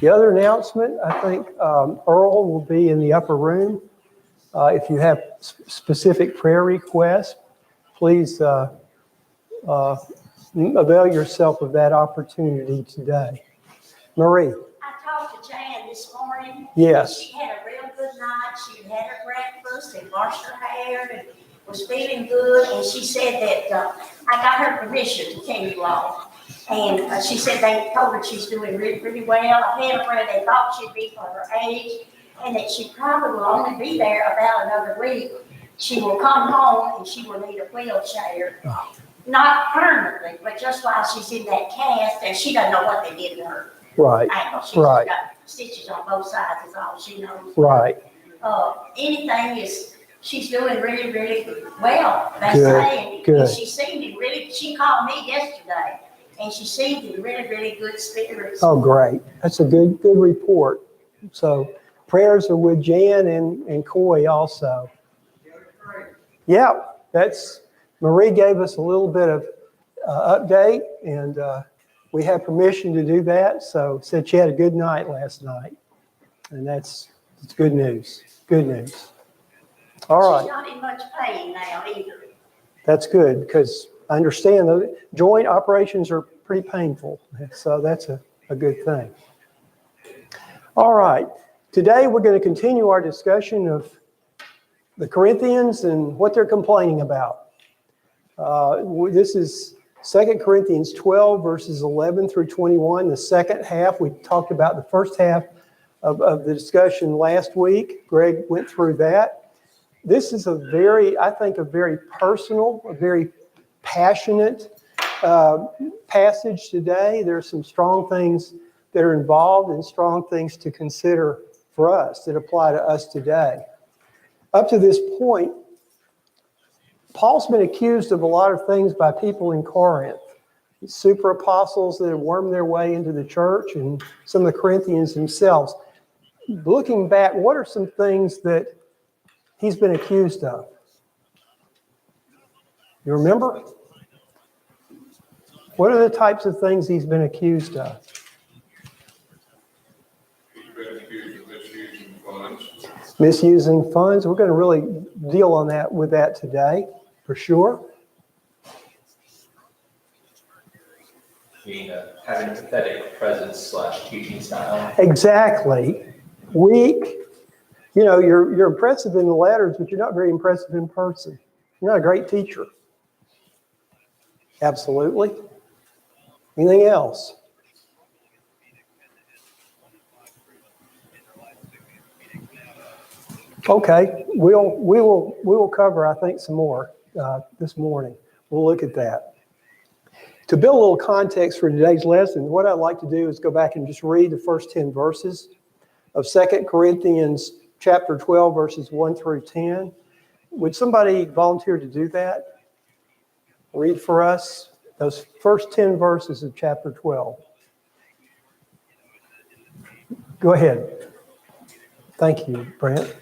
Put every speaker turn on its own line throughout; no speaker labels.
The other announcement, I think Earl will be in the upper room. If you have specific prayer requests, please avail yourself of that opportunity today. Marie.
I talked to Jan this morning.
Yes.
She had a real good night. She had her breakfast and washed her hair and was feeling good. And she said that I got her permission to tell you all. And she said they told her she's doing really, really well. I had her where they thought she'd be for her age, and that she probably will only be there about another week. She will come home and she will need a wheelchair. Oh. Not permanently, but just while she's in that cast, and she doesn't know what they did to her.
Right.
She's
right.
got stitches on both sides is all she knows.
Right.
Anything is, she's doing really, really well. That's
good.
saying.
Good.
And she seemed in really, she called me yesterday, and she seemed in really, really good spirits.
Oh, great. That's a good report. So prayers are with Jan and Coy also. Yeah, Marie gave us a little bit of update, and we have permission to do that. So said she had a good night last night, and it's good news. Good news. All right.
She's not in much pain now either.
That's good, because I understand the joint operations are pretty painful, so that's a good thing. All right. Today we're going to continue our discussion of the Corinthians and what they're complaining about. This is 2 Corinthians 12, verses 11 through 21. The second half, we talked about the first half of the discussion last week. Greg went through that. This is I think, a very personal, a very passionate passage today. There are some strong things that are involved and strong things to consider for us that apply to us today. Up to this point, Paul's been accused of a lot of things by people in Corinth. Super apostles that have wormed their way into the church, and some of the Corinthians themselves. Looking back, what are some things that he's been accused of? You remember? What are the types of things he's been accused of?
He's been accused of misusing funds.
Misusing funds. We're going to really deal with that today, for sure.
Having a pathetic presence / teaching style.
Exactly. Weak. You know, you're impressive in the letters, but you're not very impressive in person. You're not a great teacher. Absolutely. Anything else? Okay, we will cover, I think, some more this morning. We'll look at that. To build a little context for today's lesson, what I'd like to do is go back and just read the first 10 verses of 2 Corinthians chapter 12, verses 1 through 10. Would somebody volunteer to do that? Read for us those first 10 verses of chapter 12. Go ahead. Thank you, Brent.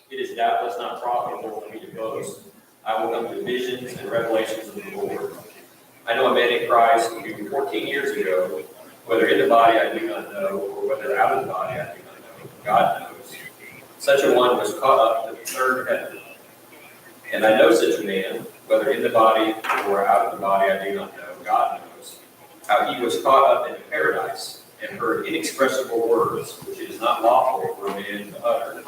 It is doubtless not profitable for me to boast. I will come to visions and revelations of the Lord. I know a man in Christ who 14 years ago, whether in the body I do not know, or whether out of the body I do not know, God knows. Such a one was caught up to the third heaven. And I know such a man, whether in the body or out of the body I do not know, God knows, how he was caught up into paradise and heard inexpressible words which it is not lawful for a man to utter.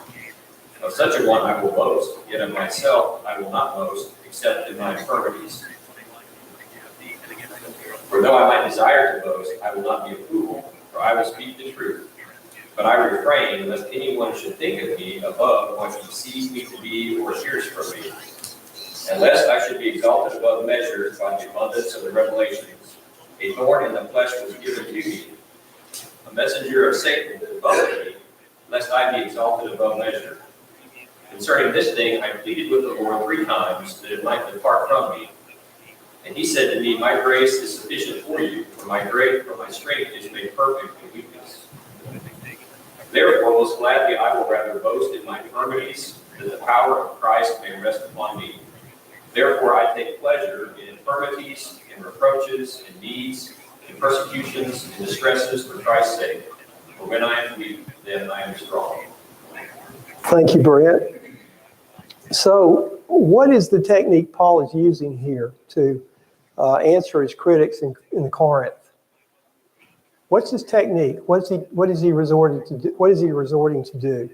Of such a one I will boast, yet of myself I will not boast, except in my infirmities. For though I might desire to boast, I will not be a fool, for I will speak the truth. But I refrain, lest anyone should think of me above what he sees me to be or hears from me. And lest I should be exalted above measure by the abundance of the revelations, a thorn in the flesh was given to me, a messenger of Satan to buffet me, lest I be exalted above measure. Concerning this thing, I pleaded with the Lord 3 times that it might depart from me. And he said to me, my grace is sufficient for you, for my strength is made perfect in weakness. Therefore, most gladly I will rather boast in my infirmities, that the power of Christ may rest upon me. Therefore I take pleasure in infirmities, in reproaches, in needs, in persecutions, in distresses for Christ's sake. For when I am weak, then I am strong.
Thank you, Brent. So what is the technique Paul is using here to answer his critics in Corinth? What's his technique? What is he resorting to do? What is he resorting to do?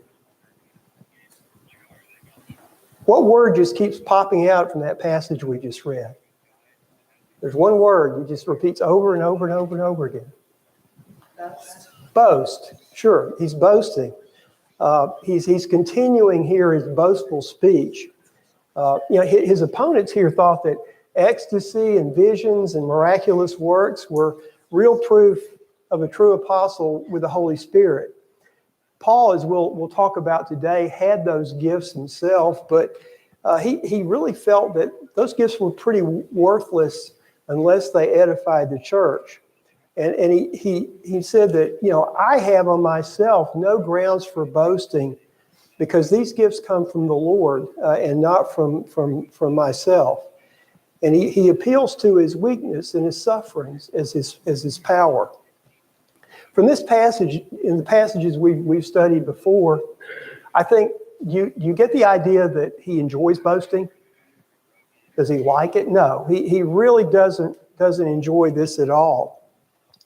What word just keeps popping out from that passage we just read? There's one word that just repeats over and over and over and over again. Boast. Sure, he's boasting. He's continuing here his boastful speech. His opponents here thought that ecstasy and visions and miraculous works were real proof of a true apostle with the Holy Spirit. Paul, as we'll talk about today, had those gifts himself, but he really felt that those gifts were pretty worthless unless they edified the church. And he said that, I have on myself no grounds for boasting because these gifts come from the Lord and not from myself. And he appeals to his weakness and his sufferings as his power. From this passage, in the passages we've studied before, I think you get the idea that he enjoys boasting. Does he like it? No, he really doesn't enjoy this at all.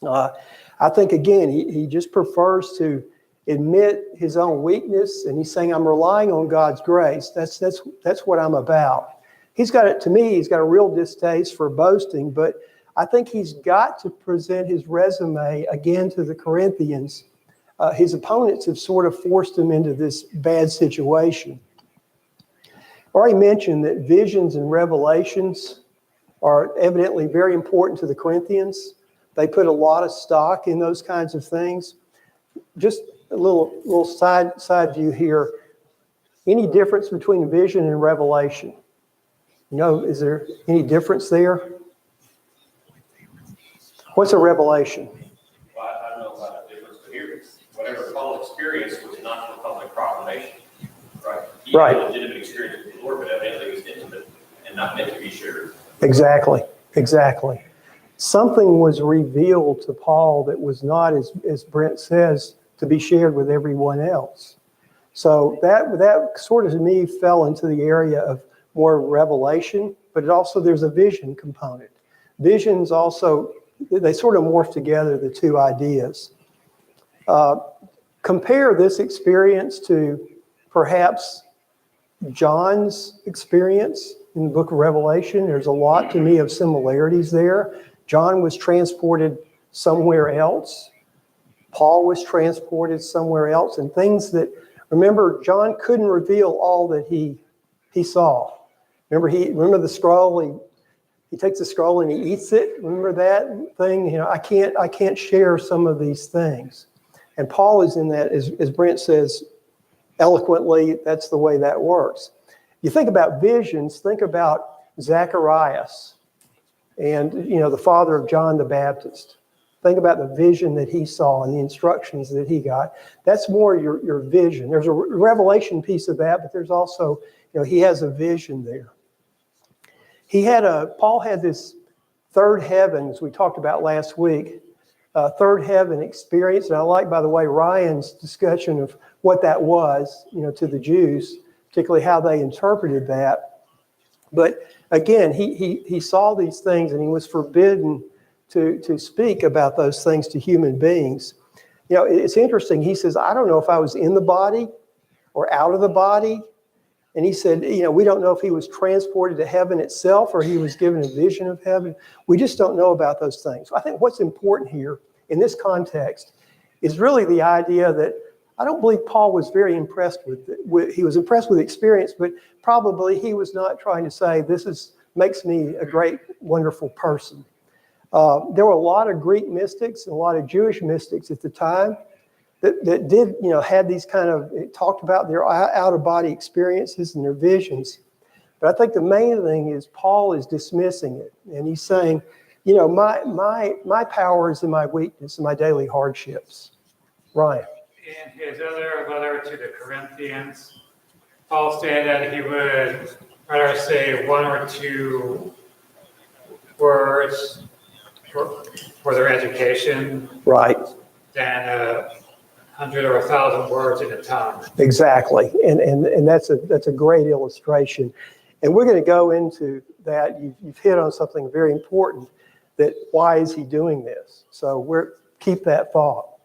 I think, again, he just prefers to admit his own weakness, and he's saying, I'm relying on God's grace. That's what I'm about. He's got a real distaste for boasting, but I think he's got to present his resume again to the Corinthians. His opponents have sort of forced him into this bad situation. I already mentioned that visions and revelations are evidently very important to the Corinthians. They put a lot of stock in those kinds of things. Just a little side view here. Any difference between vision and revelation? Is there any difference there? What's a revelation?
Well, I don't know about the difference, but here, whatever Paul experienced was not for public proclamation, right? He had a legitimate experience with the Lord, but evidently it was intimate and not meant to be shared.
Exactly. Something was revealed to Paul that was not, as Brent says, to be shared with everyone else. So that sort of, to me, fell into the area of more revelation, but there's a vision component. Visions also, they sort of morph together, the two ideas. Compare this experience to perhaps John's experience in the book of Revelation. There's a lot to me of similarities there. John was transported somewhere else. Paul was transported somewhere else, and things that, remember, John couldn't reveal all that he saw. Remember the scroll, he takes the scroll and he eats it. Remember that thing? I can't share some of these things. And Paul is in that, as Brent says eloquently, that's the way that works. You think about visions, think about Zacharias and, the father of John the Baptist. Think about the vision that he saw and the instructions that he got. That's more your vision. There's a revelation piece of that, but there's also, he has a vision there. Paul had this third heaven, as we talked about last week, third heaven experience. And I like, by the way, Ryan's discussion of what that was, to the Jews, particularly how they interpreted that. But again, he saw these things and he was forbidden to speak about those things to human beings. It's interesting. He says, I don't know if I was in the body or out of the body. And he said, we don't know if he was transported to heaven itself or he was given a vision of heaven. We just don't know about those things. I think what's important here in this context is really the idea that I don't believe Paul was very impressed with he was impressed with the experience, but probably he was not trying to say, makes me a great, wonderful person. There were a lot of Greek mystics and a lot of Jewish mystics at the time that did, had these talked about their out-of-body experiences and their visions. But I think the main thing is Paul is dismissing it. And he's saying, my power is in my weakness and my daily hardships. Ryan.
In his other letter to the Corinthians, Paul stated that he would rather say one or two words for their education,
Right.
than 100 or 1,000 words in a ton.
Exactly, and that's a great illustration. And we're going to go into that. You've hit on something very important, that why is he doing this? So keep that thought.